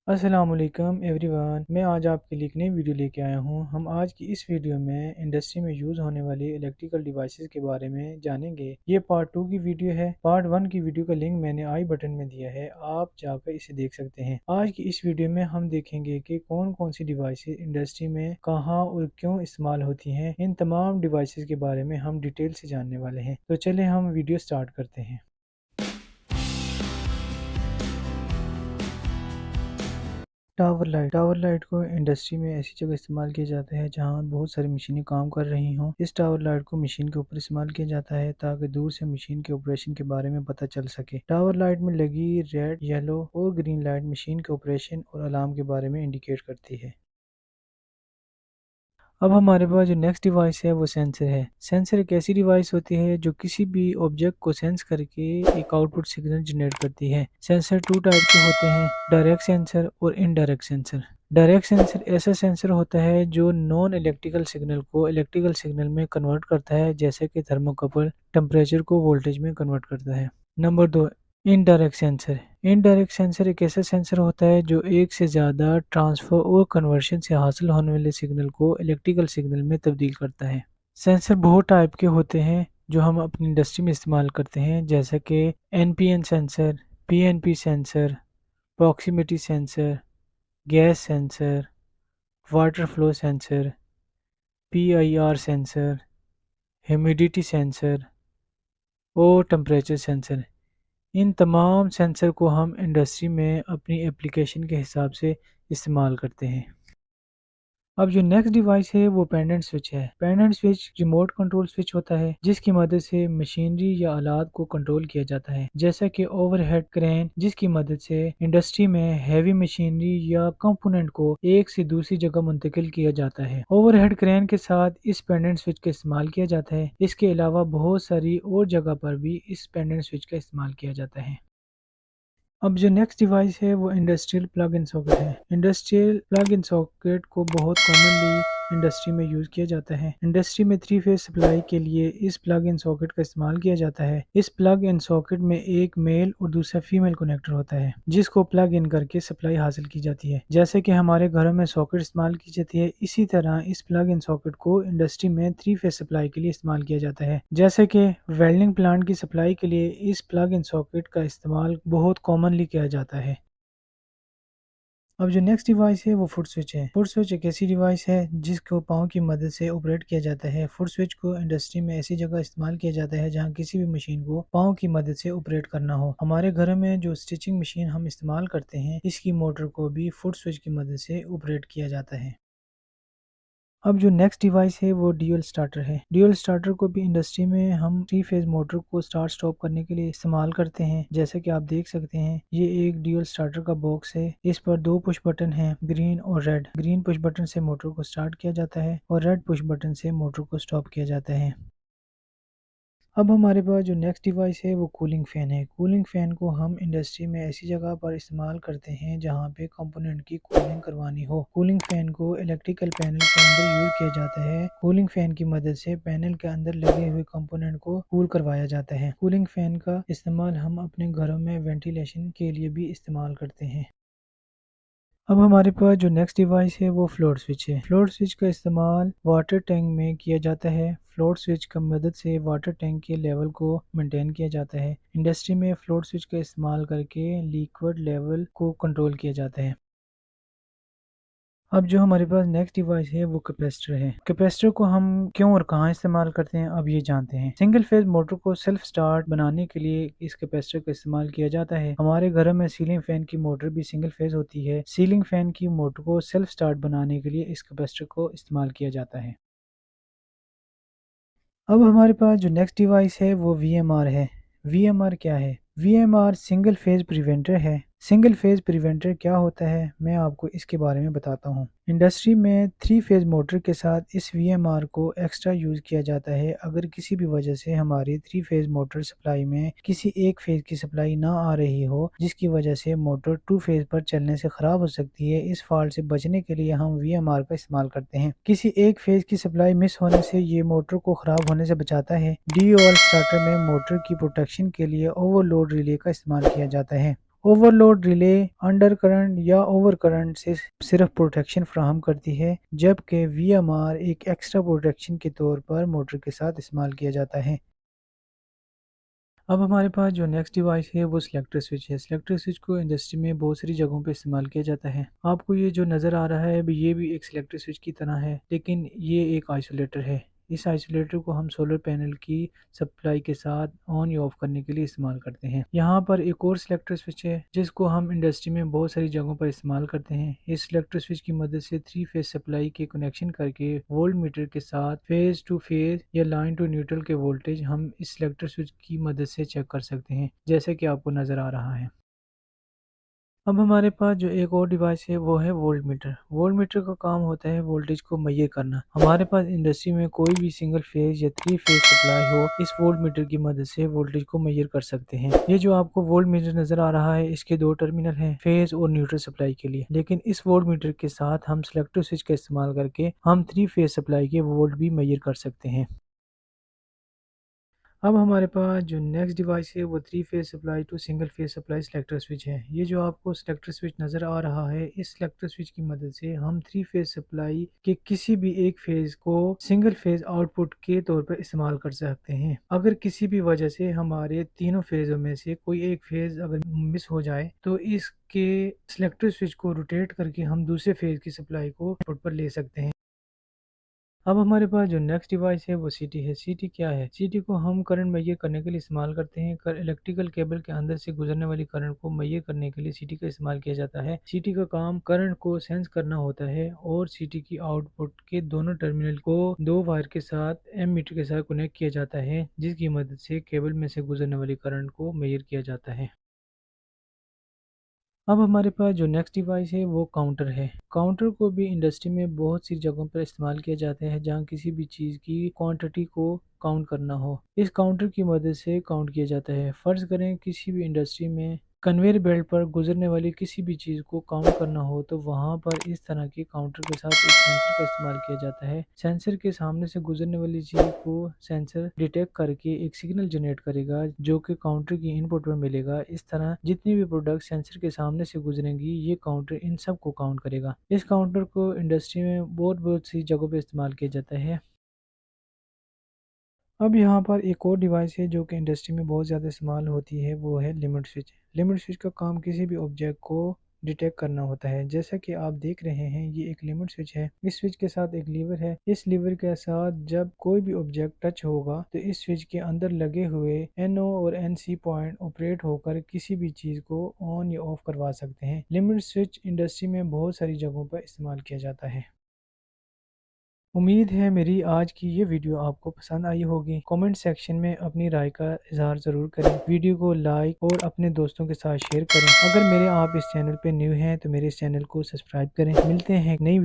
अस्सलामुअलैकुम एवरीवन, मैं आज आपके लिए एक नई वीडियो लेके आया हूँ। हम आज की इस वीडियो में इंडस्ट्री में यूज़ होने वाली इलेक्ट्रिकल डिवाइसेस के बारे में जानेंगे। ये पार्ट 2 की वीडियो है। पार्ट 1 की वीडियो का लिंक मैंने आई बटन में दिया है, आप जाकर इसे देख सकते हैं। आज की इस वीडियो में हम देखेंगे कि कौन कौन सी डिवाइसेस इंडस्ट्री में कहाँ और क्यों इस्तेमाल होती हैं। इन तमाम डिवाइसेस के बारे में हम डिटेल से जानने वाले हैं। तो चले हम वीडियो स्टार्ट करते हैं। टावर लाइट को इंडस्ट्री में ऐसी जगह इस्तेमाल किया जाता है जहां बहुत सारी मशीनें काम कर रही हों। इस टावर लाइट को मशीन के ऊपर इस्तेमाल किया जाता है ताकि दूर से मशीन के ऑपरेशन के बारे में पता चल सके। टावर लाइट में लगी रेड, येलो और ग्रीन लाइट मशीन के ऑपरेशन और अलार्म के बारे में इंडिकेट करती है। अब हमारे पास जो नेक्स्ट डिवाइस है वो सेंसर है। सेंसर एक ऐसी डिवाइस होती है जो किसी भी ऑब्जेक्ट को सेंस करके एक आउटपुट सिग्नल जनरेट करती है। सेंसर टू टाइप के होते हैं, डायरेक्ट सेंसर और इनडायरेक्ट सेंसर। डायरेक्ट सेंसर ऐसा सेंसर होता है जो नॉन इलेक्ट्रिकल सिग्नल को इलेक्ट्रिकल सिग्नल में कन्वर्ट करता है, जैसे कि थर्मोकपल टेम्परेचर को वोल्टेज में कन्वर्ट करता है। Number 2, indirect sensor. Indirect sensor एक ऐसा सेंसर होता है जो एक से ज़्यादा ट्रांसफ़र और कन्वर्शन से हासिल होने वाले सिग्नल को इलेक्ट्रिकल सिग्नल में तब्दील करता है। सेंसर बहुत टाइप के होते हैं जो हम अपनी इंडस्ट्री में इस्तेमाल करते हैं, जैसे कि NPN sensor, PNP sensor, proximity sensor, gas sensor, water flow sensor, PIR sensor, humidity sensor और टेम्परेचर सेंसर। इन तमाम सेंसर को हम इंडस्ट्री में अपनी एप्लीकेशन के हिसाब से इस्तेमाल करते हैं। अब जो नेक्स्ट डिवाइस है वो पेंडेंट स्विच है। Pendant switch remote control switch होता है जिसकी मदद से मशीनरी या आलात को कंट्रोल किया जाता है, जैसा कि ओवरहेड क्रेन, जिसकी मदद से इंडस्ट्री में हैवी मशीनरी या कंपोनेंट को एक से दूसरी जगह मुंतकिल किया जाता है। ओवरहेड क्रेन के साथ इस पेंडेंट स्विच का इस्तेमाल किया जाता है। इसके अलावा बहुत सारी और जगह पर भी इस पेंडेंट स्विच का इस्तेमाल किया जाता है। अब जो नेक्स्ट डिवाइस है वो इंडस्ट्रियल प्लग इन सॉकेट है। इंडस्ट्रियल प्लग इन सॉकेट को बहुत कॉमनली इंडस्ट्री में यूज़ किया जाता है। इंडस्ट्री में 3 फेज सप्लाई के लिए इस प्लग इन सॉकेट का इस्तेमाल किया जाता है। इस प्लग इन सॉकेट में एक मेल और दूसरा फीमेल कनेक्टर होता है जिसको प्लग इन करके सप्लाई हासिल की जाती है। जैसे कि हमारे घरों में सॉकेट इस्तेमाल की जाती है, इसी तरह इस प्लग इन सॉकेट को इंडस्ट्री में 3 फेज सप्लाई के लिए इस्तेमाल किया जाता है। जैसे कि वेल्डिंग प्लांट की सप्लाई के लिए इस प्लग इन सॉकेट का इस्तेमाल बहुत कॉमनली किया जाता है। अब जो नेक्स्ट डिवाइस है वो फुट स्विच है। फुट स्विच एक ऐसी डिवाइस है जिसको पाँव की मदद से ऑपरेट किया जाता है। फुट स्विच को इंडस्ट्री में ऐसी जगह इस्तेमाल किया जाता है जहां किसी भी मशीन को पाँव की मदद से ऑपरेट करना हो। हमारे घर में जो स्टिचिंग मशीन हम इस्तेमाल करते हैं, इसकी मोटर को भी फुट स्विच की मदद से ऑपरेट किया जाता है। अब जो नेक्स्ट डिवाइस है वो ड्यूल स्टार्टर है। ड्यूल स्टार्टर को भी इंडस्ट्री में हम 3 फेज मोटर को स्टार्ट स्टॉप करने के लिए इस्तेमाल करते हैं। जैसे कि आप देख सकते हैं, ये एक ड्यूल स्टार्टर का बॉक्स है। इस पर 2 पुश बटन हैं, ग्रीन और रेड। ग्रीन पुश बटन से मोटर को स्टार्ट किया जाता है और रेड पुश बटन से मोटर को स्टॉप किया जाता है। अब हमारे पास जो नेक्स्ट डिवाइस है वो कूलिंग फ़ैन है। कूलिंग फ़ैन को हम इंडस्ट्री में ऐसी जगह पर इस्तेमाल करते हैं जहां पे कंपोनेंट की कूलिंग करवानी हो। कूलिंग फ़ैन को इलेक्ट्रिकल पैनल के अंदर यूज किया जाता है। कूलिंग फ़ैन की मदद से पैनल के अंदर लगे हुए कंपोनेंट को कूल करवाया जाता है। कूलिंग फ़ैन का इस्तेमाल हम अपने घरों में वेंटिलेशन के लिए भी इस्तेमाल करते हैं। अब हमारे पास जो नेक्स्ट डिवाइस है वो फ्लोट स्विच है। फ्लोट स्विच का इस्तेमाल वाटर टैंक में किया जाता है। फ्लोट स्विच की मदद से वाटर टैंक के लेवल को मेंटेन किया जाता है। इंडस्ट्री में फ्लोट स्विच का इस्तेमाल करके लिक्विड लेवल को कंट्रोल किया जाता है। अब जो हमारे पास नेक्स्ट डिवाइस है वो कैपेसिटर है। कैपेसिटर को हम क्यों और कहाँ इस्तेमाल करते हैं, अब ये जानते हैं। सिंगल फेज मोटर को सेल्फ स्टार्ट बनाने के लिए इस कैपेसिटर का इस्तेमाल किया जाता है। हमारे घरों में सीलिंग फैन की मोटर भी सिंगल फेज होती है। सीलिंग फैन की मोटर को सेल्फ स्टार्ट बनाने के लिए इस कैपेसिटर को इस्तेमाल किया जाता है। अब हमारे पास जो नेक्स्ट डिवाइस है वो VMR है। VMR क्या है? VMR सिंगल फेज प्रिवेंटर है। सिंगल फेज प्रिवेंटर क्या होता है, मैं आपको इसके बारे में बताता हूँ। इंडस्ट्री में 3 फेज मोटर के साथ इस VMR को एक्स्ट्रा यूज किया जाता है। अगर किसी भी वजह से हमारी 3 फेज मोटर सप्लाई में किसी एक फेज की सप्लाई ना आ रही हो, जिसकी वजह से मोटर 2 फेज पर चलने से खराब हो सकती है, इस फॉल्ट से बचने के लिए हम VMR का इस्तेमाल करते हैं। किसी एक फेज की सप्लाई मिस होने से ये मोटर को खराब होने से बचाता है। DOL स्टार्टर में मोटर की प्रोटेक्शन के लिए ओवरलोड रिले का इस्तेमाल किया जाता है। ओवरलोड रिले अंडर करंट या ओवर करंट से सिर्फ प्रोटेक्शन फ्राहम करती है, जबकि वीएमआर एक एक्स्ट्रा प्रोटेक्शन के तौर पर मोटर के साथ इस्तेमाल किया जाता है। अब हमारे पास जो नेक्स्ट डिवाइस है वो सिलेक्टर स्विच है। सिलेक्टर स्विच को इंडस्ट्री में बहुत सारी जगहों पे इस्तेमाल किया जाता है। आपको ये जो नज़र आ रहा है ये भी एक सिलेक्टर स्विच की तरह है, लेकिन ये एक आइसोलेटर है। इस आइसोलेटर को हम सोलर पैनल की सप्लाई के साथ ऑन या ऑफ करने के लिए इस्तेमाल करते हैं। यहाँ पर एक और सिलेक्टर स्विच है जिसको हम इंडस्ट्री में बहुत सारी जगहों पर इस्तेमाल करते हैं। इस सिलेक्टर स्विच की मदद से 3 फेज सप्लाई के कनेक्शन करके वोल्ट मीटर के साथ फेज टू फेज या लाइन टू न्यूट्रल के वोल्टेज हम इस सिलेक्टर स्विच की मदद से चेक कर सकते हैं, जैसे कि आपको नज़र आ रहा है। अब हमारे पास जो एक और डिवाइस है वो है वोल्ट मीटर। वोल्ट मीटर का काम होता है वोल्टेज को मेजर करना। हमारे पास इंडस्ट्री में कोई भी सिंगल फेज या 3 फेज सप्लाई हो, इस वोल्ट मीटर की मदद से वोल्टेज को मेजर कर सकते हैं। ये जो आपको वोल्ट मीटर नजर आ रहा है इसके 2 टर्मिनल हैं, फेज और न्यूट्रल सप्लाई के लिए, लेकिन इस वोल्ट मीटर के साथ हम सिलेक्टर स्विच का इस्तेमाल करके हम 3 फेज सप्लाई के वोल्ट भी मेजर कर सकते हैं। अब हमारे पास जो नेक्स्ट डिवाइस है वो 3 phase supply to single phase supply selector switch है। ये जो आपको सिलेक्टर स्विच नज़र आ रहा है, इस सिलेक्टर स्विच की मदद से हम 3 फेज सप्लाई के किसी भी एक फेज को सिंगल फेज आउटपुट के तौर पर इस्तेमाल कर सकते हैं। अगर किसी भी वजह से हमारे तीनों फेजों में से कोई एक फेज अगर मिस हो जाए तो इसके सिलेक्टर स्विच को रोटेट करके हम दूसरे फेज की सप्लाई को आउटपुट पर ले सकते हैं। अब हमारे पास जो नेक्स्ट डिवाइस है वो सीटी है। सीटी क्या है? सीटी को हम करंट मेजर करने के लिए इस्तेमाल करते हैं। इलेक्ट्रिकल केबल के अंदर से गुजरने वाली करंट को मेजर करने के लिए सीटी का इस्तेमाल किया जाता है। सीटी का काम करंट को सेंस करना होता है और सीटी की आउटपुट के दोनों टर्मिनल को 2 वायर के साथ एमीटर के साथ कनेक्ट किया जाता है, जिसकी मदद से केबल में से गुजरने वाली करंट को मेजर किया जाता है। अब हमारे पास जो नेक्स्ट डिवाइस है वो काउंटर है। काउंटर को भी इंडस्ट्री में बहुत सी जगहों पर इस्तेमाल किया जाता है जहाँ किसी भी चीज़ की क्वांटिटी को काउंट करना हो। इस काउंटर की मदद से काउंट किया जाता है। फ़र्ज़ करें किसी भी इंडस्ट्री में कन्वेयर बेल्ट पर गुजरने वाली किसी भी चीज़ को काउंट करना हो तो वहाँ पर इस तरह के काउंटर के साथ एक सेंसर का इस्तेमाल किया जाता है। सेंसर के सामने से गुजरने वाली चीज़ को सेंसर डिटेक्ट करके एक सिग्नल जनरेट करेगा जो कि काउंटर की इनपुट में मिलेगा। इस तरह जितनी भी प्रोडक्ट सेंसर के सामने से गुजरेंगी ये काउंटर इन सब को काउंट करेगा। इस काउंटर को इंडस्ट्री में बहुत सी जगहों पर इस्तेमाल किया जाता है। अब यहाँ पर एक और डिवाइस है जो कि इंडस्ट्री में बहुत ज़्यादा इस्तेमाल होती है, वो है लिमिट स्विच। लिमिट स्विच का काम किसी भी ऑब्जेक्ट को डिटेक्ट करना होता है। जैसा कि आप देख रहे हैं ये एक लिमिट स्विच है। इस स्विच के साथ एक लीवर है। इस लीवर के साथ जब कोई भी ऑब्जेक्ट टच होगा तो इस स्विच के अंदर लगे हुए NO और NC पॉइंट ऑपरेट होकर किसी भी चीज़ को ऑन या ऑफ करवा सकते हैं। लिमिट स्विच इंडस्ट्री में बहुत सारी जगहों पर इस्तेमाल किया जाता है। उम्मीद है मेरी आज की ये वीडियो आपको पसंद आई होगी। कमेंट सेक्शन में अपनी राय का इजहार ज़रूर करें। वीडियो को लाइक और अपने दोस्तों के साथ शेयर करें। अगर मेरे आप इस चैनल पे न्यू हैं तो मेरे इस चैनल को सब्सक्राइब करें। मिलते हैं एक नई